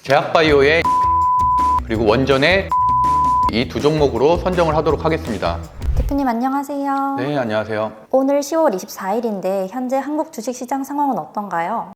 제약바이오의 그리고 원전의 이 두 종목으로 선정을 하도록 하겠습니다. 대표님 안녕하세요. 네, 안녕하세요. 오늘 10월 24일인데 현재 한국 주식시장 상황은 어떤가요?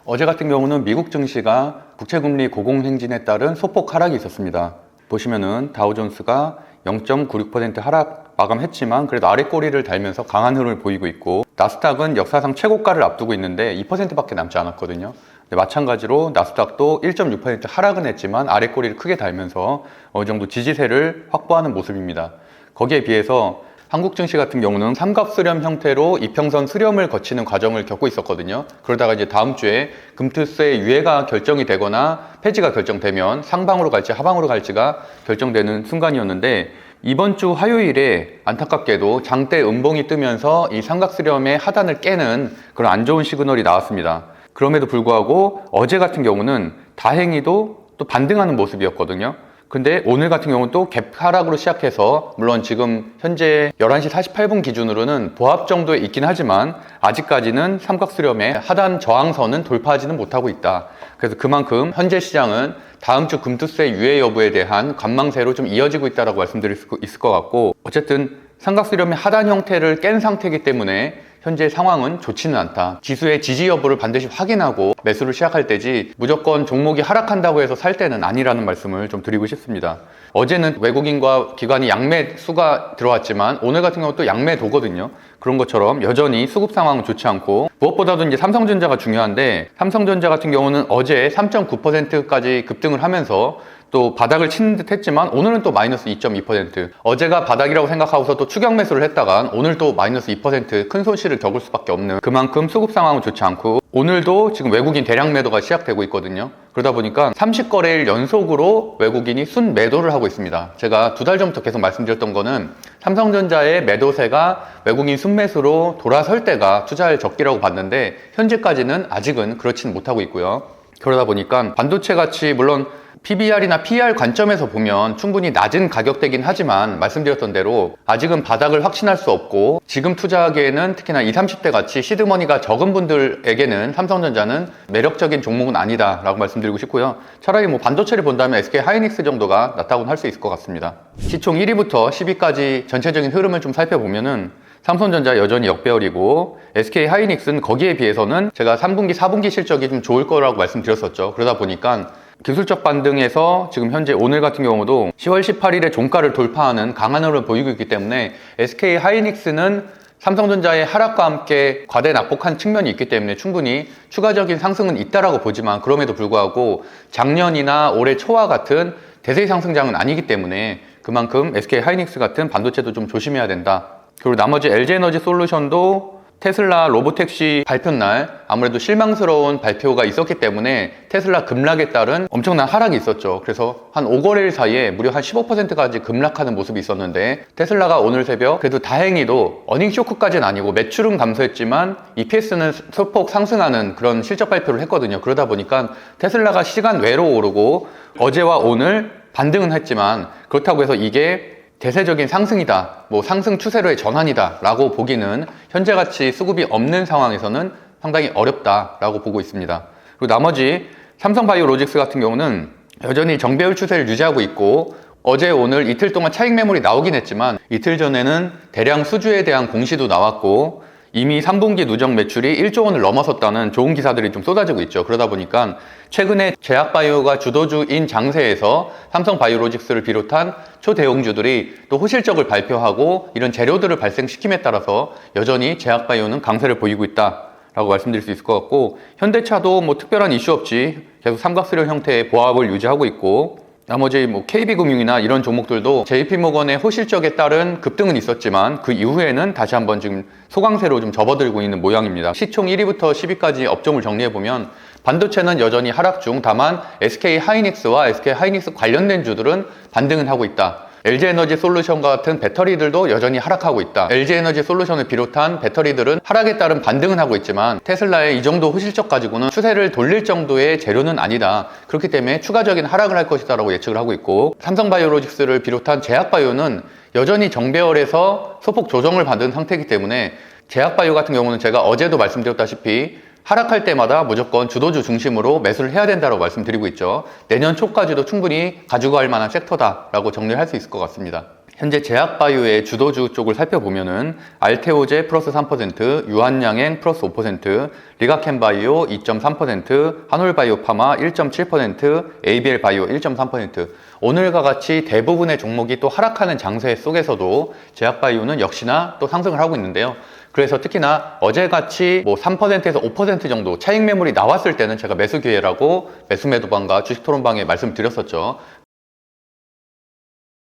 어제 같은 경우는 미국 증시가 국채금리 고공행진에 따른 소폭 하락이 있었습니다. 보시면은 다우존스가 0.96% 하락 마감했지만 그래도 아래 꼬리를 달면서 강한 흐름을 보이고 있고, 나스닥은 역사상 최고가를 앞두고 있는데 2%밖에 남지 않았거든요. 마찬가지로 나스닥도 1.6% 하락은 했지만 아래 꼬리를 크게 달면서 어느 정도 지지세를 확보하는 모습입니다. 거기에 비해서 한국 증시 같은 경우는 삼각 수렴 형태로 이평선 수렴을 거치는 과정을 겪고 있었거든요. 그러다가 이제 다음 주에 금투세 유예가 결정이 되거나 폐지가 결정되면 상방으로 갈지 하방으로 갈지가 결정되는 순간이었는데, 이번 주 화요일에 안타깝게도 장대 음봉이 뜨면서 이 삼각 수렴의 하단을 깨는 그런 안 좋은 시그널이 나왔습니다. 그럼에도 불구하고 어제 같은 경우는 다행히도 또 반등하는 모습이었거든요. 근데 오늘 같은 경우는 또 갭 하락으로 시작해서, 물론 지금 현재 11시 48분 기준으로는 보합 정도에 있긴 하지만 아직까지는 삼각수렴의 하단 저항선은 돌파하지는 못하고 있다. 그래서 그만큼 현재 시장은 다음 주 금투세 유예 여부에 대한 관망세로 좀 이어지고 있다고 말씀드릴 수 있을 것 같고, 어쨌든 삼각수렴의 하단 형태를 깬 상태이기 때문에 현재 상황은 좋지는 않다. 지수의 지지 여부를 반드시 확인하고 매수를 시작할 때지 무조건 종목이 하락한다고 해서 살 때는 아니라는 말씀을 좀 드리고 싶습니다. 어제는 외국인과 기관이 양매수가 들어왔지만 오늘 같은 경우는 또 양매도거든요. 그런 것처럼 여전히 수급 상황은 좋지 않고, 무엇보다도 이제 삼성전자가 중요한데, 삼성전자 같은 경우는 어제 3.9%까지 급등을 하면서 또 바닥을 치는 듯 했지만 오늘은 또 마이너스 2.2%, 어제가 바닥이라고 생각하고서 또 추격 매수를 했다간 오늘 또 마이너스 2% 큰 손실을 겪을 수밖에 없는, 그만큼 수급 상황은 좋지 않고, 오늘도 지금 외국인 대량 매도가 시작되고 있거든요. 그러다 보니까 30거래일 연속으로 외국인이 순 매도를 하고 있습니다. 제가 2달 전부터 계속 말씀드렸던 거는 삼성전자의 매도세가 외국인 순매수로 돌아설 때가 투자할 적기라고 봤는데, 현재까지는 아직은 그렇지는 못하고 있고요. 그러다 보니까 반도체 같이 물론 PBR이나 PER 관점에서 보면 충분히 낮은 가격대긴 하지만 말씀드렸던 대로 아직은 바닥을 확신할 수 없고, 지금 투자하기에는 특히나 20, 30대 같이 시드머니가 적은 분들에게는 삼성전자는 매력적인 종목은 아니다 라고 말씀드리고 싶고요. 차라리 뭐 반도체를 본다면 SK 하이닉스 정도가 낫다고는 할 수 있을 것 같습니다. 시총 1위부터 10위까지 전체적인 흐름을 좀 살펴보면은 삼성전자 여전히 역배열이고, SK 하이닉스는 거기에 비해서는 제가 3분기, 4분기 실적이 좀 좋을 거라고 말씀드렸었죠. 그러다 보니까 기술적 반등에서 지금 현재 오늘 같은 경우도 10월 18일에 종가를 돌파하는 강한 흐름을 보이고 있기 때문에 SK 하이닉스는 삼성전자의 하락과 함께 과대 낙폭한 측면이 있기 때문에 충분히 추가적인 상승은 있다라고 보지만, 그럼에도 불구하고 작년이나 올해 초와 같은 대세 상승장은 아니기 때문에 그만큼 SK 하이닉스 같은 반도체도 좀 조심해야 된다. 그리고 나머지 LG에너지 솔루션도 테슬라 로보택시 발표 날 아무래도 실망스러운 발표가 있었기 때문에 테슬라 급락에 따른 엄청난 하락이 있었죠. 그래서 한 5거래일 사이에 무려 한 15%까지 급락하는 모습이 있었는데, 테슬라가 오늘 새벽 그래도 다행히도 어닝 쇼크까지는 아니고 매출은 감소했지만 EPS는 소폭 상승하는 그런 실적 발표를 했거든요. 그러다 보니까 테슬라가 시간 외로 오르고 어제와 오늘 반등은 했지만, 그렇다고 해서 이게 대세적인 상승이다, 뭐 상승 추세로의 전환이다 라고 보기는 현재같이 수급이 없는 상황에서는 상당히 어렵다 라고 보고 있습니다. 그리고 나머지 삼성바이오로직스 같은 경우는 여전히 정배열 추세를 유지하고 있고, 어제 오늘 이틀 동안 차익 매물이 나오긴 했지만 이틀 전에는 대량 수주에 대한 공시도 나왔고, 이미 3분기 누적 매출이 1조 원을 넘어섰다는 좋은 기사들이 좀 쏟아지고 있죠. 그러다 보니까 최근에 제약바이오가 주도주인 장세에서 삼성바이오로직스를 비롯한 초대형주들이 또 호실적을 발표하고 이런 재료들을 발생시킴에 따라서 여전히 제약바이오는 강세를 보이고 있다 라고 말씀드릴 수 있을 것 같고, 현대차도 뭐 특별한 이슈 없이 계속 삼각수렴 형태의 보합을 유지하고 있고, 나머지 뭐 KB금융이나 이런 종목들도 JP모건의 호실적에 따른 급등은 있었지만 그 이후에는 다시 한번 지금 소강세로 좀 접어들고 있는 모양입니다. 시총 1위부터 10위까지 업종을 정리해보면 반도체는 여전히 하락 중, 다만 SK 하이닉스와 SK 하이닉스 관련된 주들은 반등은 하고 있다. LG에너지 솔루션과 같은 배터리들도 여전히 하락하고 있다. LG에너지 솔루션을 비롯한 배터리들은 하락에 따른 반등은 하고 있지만 테슬라의 이 정도 호실적 가지고는 추세를 돌릴 정도의 재료는 아니다. 그렇기 때문에 추가적인 하락을 할 것이다 라고 예측을 하고 있고, 삼성바이오로직스를 비롯한 제약바이오는 여전히 정배열에서 소폭 조정을 받은 상태이기 때문에, 제약바이오 같은 경우는 제가 어제도 말씀드렸다시피 하락할 때마다 무조건 주도주 중심으로 매수를 해야 된다고 말씀드리고 있죠. 내년 초까지도 충분히 가지고 갈 만한 섹터다라고 정리할 수 있을 것 같습니다. 현재 제약바이오의 주도주 쪽을 살펴보면은 알테오제 플러스 3%, 유한양행 플러스 5%, 리가켄바이오 2.3%, 한올바이오파마 1.7%, ABL바이오 1.3%. 오늘과 같이 대부분의 종목이 또 하락하는 장세 속에서도 제약바이오는 역시나 또 상승을 하고 있는데요. 그래서 특히나 어제같이 뭐 3%에서 5% 정도 차익 매물이 나왔을 때는 제가 매수 기회라고 매수 매도방과 주식 토론방에 말씀드렸었죠.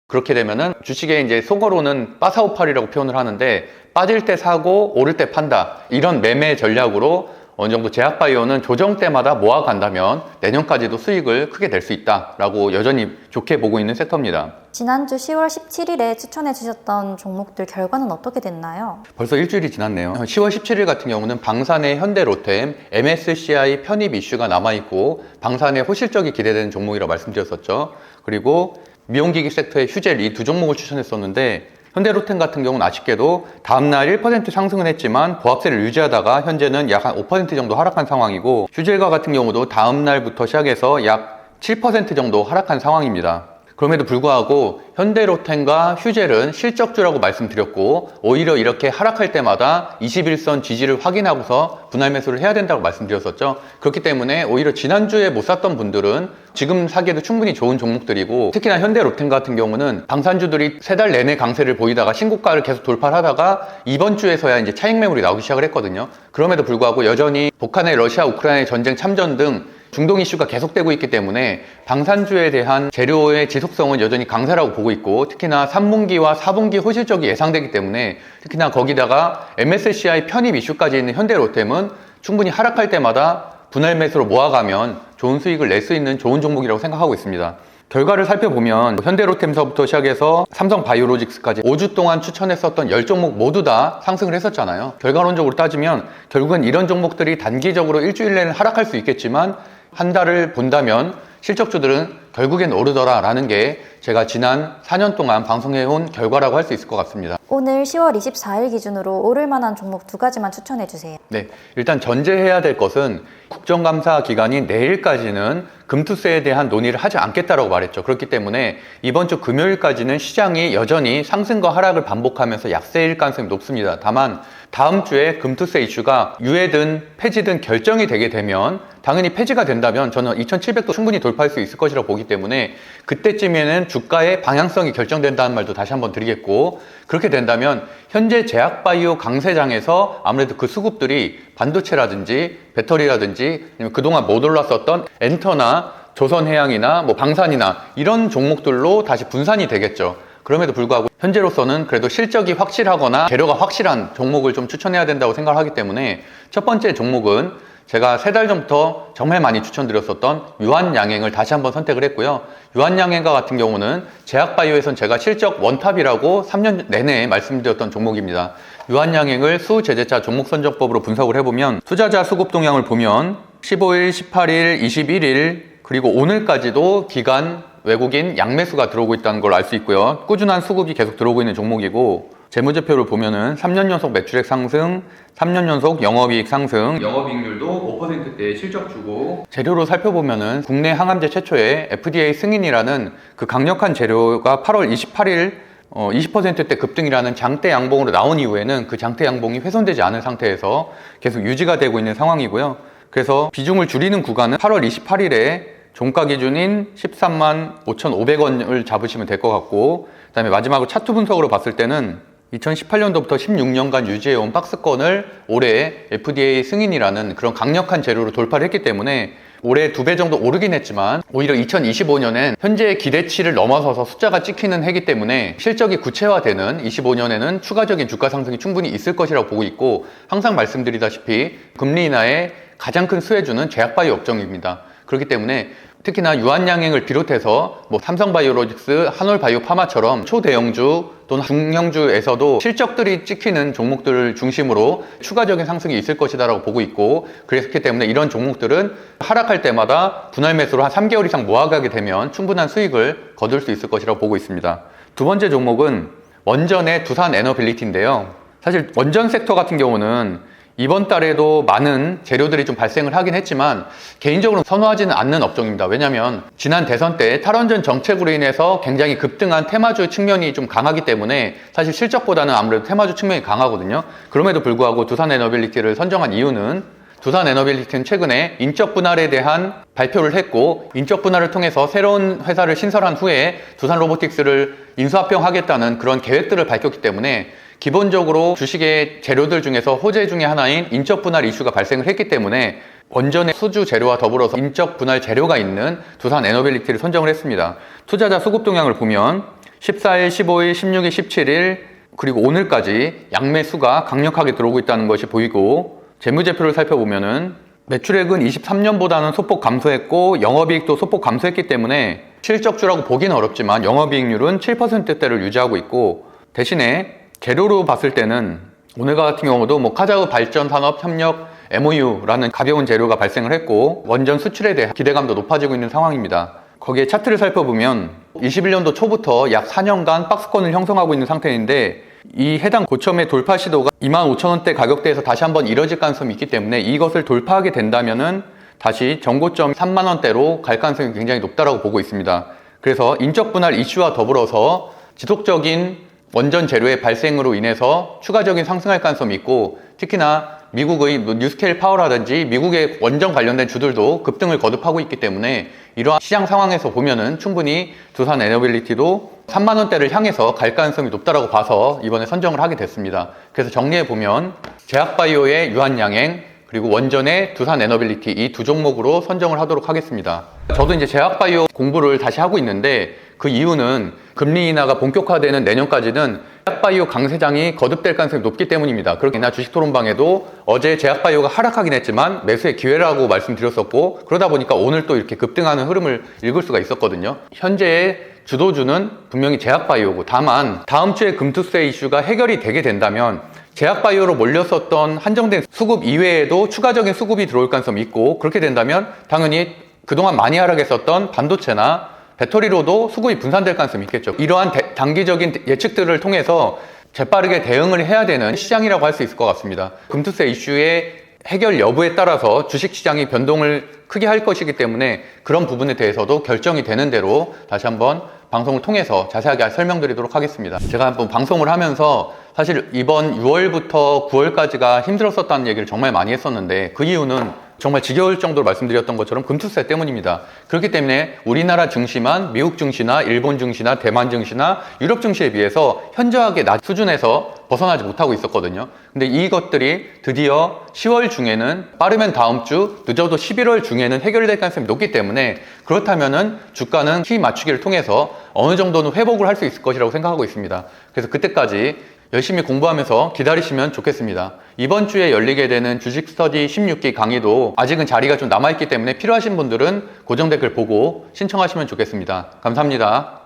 그렇게 되면은 주식의 이제 속어로는 빠사오팔이라고 표현을 하는데 빠질 때 사고 오를 때 판다. 이런 매매 전략으로 어느 정도 제약바이오는 조정 때마다 모아간다면 내년까지도 수익을 크게 낼 수 있다라고 여전히 좋게 보고 있는 섹터입니다. 지난주 10월 17일에 추천해 주셨던 종목들 결과는 어떻게 됐나요? 벌써 일주일이 지났네요. 10월 17일 같은 경우는 방산의 현대로템, MSCI 편입 이슈가 남아있고 방산의 호실적이 기대되는 종목이라고 말씀드렸었죠. 그리고 미용기기 섹터의 휴젤 이 두 종목을 추천했었는데 현대로템 같은 경우는 아쉽게도 다음날 1% 상승은 했지만 보합세를 유지하다가 현재는 약 한 5% 정도 하락한 상황이고 휴젤과 같은 경우도 다음날부터 시작해서 약 7% 정도 하락한 상황입니다. 그럼에도 불구하고 현대로템과 휴젤은 실적주라고 말씀드렸고 오히려 이렇게 하락할 때마다 21선 지지를 확인하고서 분할 매수를 해야 된다고 말씀드렸었죠. 그렇기 때문에 오히려 지난주에 못 샀던 분들은 지금 사기에도 충분히 좋은 종목들이고 특히나 현대로템 같은 경우는 방산주들이 3달 내내 강세를 보이다가 신고가를 계속 돌파를 하다가 이번 주에서야 이제 차익 매물이 나오기 시작을 했거든요. 그럼에도 불구하고 여전히 북한의 러시아 우크라이나 전쟁 참전 등 중동 이슈가 계속되고 있기 때문에 방산주에 대한 재료의 지속성은 여전히 강세라고 보고 있고 특히나 3분기와 4분기 호실적이 예상되기 때문에 특히나 거기다가 MSCI 편입 이슈까지 있는 현대로템은 충분히 하락할 때마다 분할 매수로 모아가면 좋은 수익을 낼 수 있는 좋은 종목이라고 생각하고 있습니다. 결과를 살펴보면 현대로템서부터 시작해서 삼성바이오로직스까지 5주 동안 추천했었던 10종목 모두 다 상승을 했었잖아요. 결과론적으로 따지면 결국은 이런 종목들이 단기적으로 일주일 내는 하락할 수 있겠지만 한 달을 본다면 실적주들은 결국엔 오르더라 라는 게 제가 지난 4년 동안 방송해온 결과라고 할 수 있을 것 같습니다. 오늘 10월 24일 기준으로 오를 만한 종목 2가지만 추천해 주세요. 네, 일단 전제해야 될 것은 국정감사 기간인 내일까지는 금투세에 대한 논의를 하지 않겠다라고 말했죠. 그렇기 때문에 이번 주 금요일까지는 시장이 여전히 상승과 하락을 반복하면서 약세일 가능성이 높습니다. 다만 다음 주에 금투세 이슈가 유예든 폐지든 결정이 되게 되면 당연히 폐지가 된다면 저는 2,700도 충분히 돌파할 수 있을 것이라고 보기 때문에 그때쯤에는 주가의 방향성이 결정된다는 말도 다시 한번 드리겠고 그렇게 된다면 현재 제약바이오 강세장에서 아무래도 그 수급들이 반도체라든지 배터리라든지 그동안 못 올랐었던 엔터나 조선해양이나 뭐 방산이나 이런 종목들로 다시 분산이 되겠죠. 그럼에도 불구하고 현재로서는 그래도 실적이 확실하거나 재료가 확실한 종목을 좀 추천해야 된다고 생각을 하기 때문에 첫 번째 종목은 제가 3달 전부터 정말 많이 추천드렸었던 유한양행을 다시 한번 선택을 했고요. 유한양행과 같은 경우는 제약바이오에선 제가 실적 원탑이라고 3년 내내 말씀드렸던 종목입니다. 유한양행을 수제재차 종목선정법으로 분석을 해보면 투자자 수급 동향을 보면 15일, 18일, 21일 그리고 오늘까지도 기간 외국인 양매수가 들어오고 있다는 걸 알 수 있고요. 꾸준한 수급이 계속 들어오고 있는 종목이고 재무제표를 보면은 3년 연속 매출액 상승, 3년 연속 영업이익 상승, 영업이익률도 5%대의 실적주고 재료로 살펴보면은 국내 항암제 최초의 FDA 승인이라는 그 강력한 재료가 8월 28일 20%대 급등이라는 장대 양봉으로 나온 이후에는 그 장대 양봉이 훼손되지 않은 상태에서 계속 유지가 되고 있는 상황이고요. 그래서 비중을 줄이는 구간은 8월 28일에 종가 기준인 13만 5,500원을 잡으시면 될 것 같고 그 다음에 마지막으로 차트 분석으로 봤을 때는 2018년도부터 16년간 유지해온 박스권을 올해 FDA 승인이라는 그런 강력한 재료로 돌파를 했기 때문에 올해 2배 정도 오르긴 했지만 오히려 2025년엔 현재의 기대치를 넘어서서 숫자가 찍히는 해기 때문에 실적이 구체화되는 25년에는 추가적인 주가 상승이 충분히 있을 것이라고 보고 있고 항상 말씀드리다시피 금리 인하의 가장 큰 수혜주는 제약바이오 업종입니다. 그렇기 때문에 특히나 유한양행을 비롯해서 뭐 삼성바이오로직스, 한올바이오파마처럼 초대형주 또는 중형주에서도 실적들이 찍히는 종목들을 중심으로 추가적인 상승이 있을 것이다라고 보고 있고 그렇기 때문에 이런 종목들은 하락할 때마다 분할 매수로 한 3개월 이상 모아가게 되면 충분한 수익을 거둘 수 있을 것이라고 보고 있습니다. 두 번째 종목은 원전의 두산에너빌리티인데요. 사실 원전 섹터 같은 경우는 이번 달에도 많은 재료들이 좀 발생을 하긴 했지만 개인적으로 선호하지는 않는 업종입니다. 왜냐하면 지난 대선 때 탈원전 정책으로 인해서 굉장히 급등한 테마주 측면이 좀 강하기 때문에 사실 실적보다는 아무래도 테마주 측면이 강하거든요. 그럼에도 불구하고 두산에너빌리티를 선정한 이유는 두산에너빌리티는 최근에 인적 분할에 대한 발표를 했고, 인적 분할을 통해서 새로운 회사를 신설한 후에 두산로보틱스를 인수합병하겠다는 그런 계획들을 밝혔기 때문에 기본적으로 주식의 재료들 중에서 호재 중에 하나인 인적 분할 이슈가 발생을 했기 때문에 원전의 수주 재료와 더불어서 인적 분할 재료가 있는 두산에너빌리티를 선정을 했습니다. 투자자 수급 동향을 보면 14일, 15일, 16일, 17일 그리고 오늘까지 양매수가 강력하게 들어오고 있다는 것이 보이고, 재무제표를 살펴보면은 매출액은 23년보다는 소폭 감소했고 영업이익도 소폭 감소했기 때문에 실적주라고 보기는 어렵지만 영업이익률은 7%대를 유지하고 있고, 대신에 재료로 봤을 때는 오늘과 같은 경우도 카자흐 발전 산업 협력 MOU라는 가벼운 재료가 발생을 했고, 원전 수출에 대한 기대감도 높아지고 있는 상황입니다. 거기에 차트를 살펴보면 21년도 초부터 약 4년간 박스권을 형성하고 있는 상태인데, 이 해당 고점의 돌파 시도가 25,000원대 가격대에서 다시 한번 이뤄질 가능성이 있기 때문에 이것을 돌파하게 된다면은 다시 전고점 3만원대로 갈 가능성이 굉장히 높다고 보고 있습니다. 그래서 인적 분할 이슈와 더불어서 지속적인 원전 재료의 발생으로 인해서 추가적인 상승할 가능성이 있고, 특히나 미국의 뉴스케일 파워라든지 미국의 원전 관련된 주들도 급등을 거듭하고 있기 때문에 이러한 시장 상황에서 보면은 충분히 두산에너빌리티도 3만원대를 향해서 갈 가능성이 높다고 봐서 이번에 선정을 하게 됐습니다. 그래서 정리해보면 제약바이오의 유한양행, 그리고 원전의 두산에너빌리티, 이 두 종목으로 선정을 하도록 하겠습니다. 저도 이제 제약바이오 공부를 다시 하고 있는데, 그 이유는 금리 인하가 본격화되는 내년까지는 제약바이오 강세장이 거듭될 가능성이 높기 때문입니다. 그렇게나 주식토론방에도 어제 제약바이오가 하락하긴 했지만 매수의 기회라고 말씀드렸었고, 그러다 보니까 오늘 또 이렇게 급등하는 흐름을 읽을 수가 있었거든요. 현재의 주도주는 분명히 제약바이오고, 다만 다음 주에 금투세 이슈가 해결이 되게 된다면 제약바이오로 몰렸었던 한정된 수급 이외에도 추가적인 수급이 들어올 가능성이 있고, 그렇게 된다면 당연히 그동안 많이 하락했었던 반도체나 배터리로도 수급이 분산될 가능성이 있겠죠. 이러한 단기적인 예측들을 통해서 재빠르게 대응을 해야 되는 시장이라고 할 수 있을 것 같습니다. 금투세 이슈의 해결 여부에 따라서 주식시장이 변동을 크게 할 것이기 때문에 그런 부분에 대해서도 결정이 되는 대로 다시 한번 방송을 통해서 자세하게 설명드리도록 하겠습니다. 제가 한번 방송을 하면서 사실 이번 6월부터 9월까지가 힘들었었다는 얘기를 정말 많이 했었는데, 그 이유는 정말 지겨울 정도로 말씀드렸던 것처럼 금투세 때문입니다. 그렇기 때문에 우리나라 증시만 미국 증시나 일본 증시나 대만 증시나 유럽 증시에 비해서 현저하게 낮은 수준에서 벗어나지 못하고 있었거든요. 근데 이것들이 드디어 10월 중에는, 빠르면 다음 주, 늦어도 11월 중에는 해결될 가능성이 높기 때문에, 그렇다면은 주가는 키 맞추기를 통해서 어느 정도는 회복을 할 수 있을 것이라고 생각하고 있습니다. 그래서 그때까지 열심히 공부하면서 기다리시면 좋겠습니다. 이번 주에 열리게 되는 주식 스터디 16기 강의도 아직은 자리가 좀 남아있기 때문에 필요하신 분들은 고정 댓글 보고 신청하시면 좋겠습니다. 감사합니다.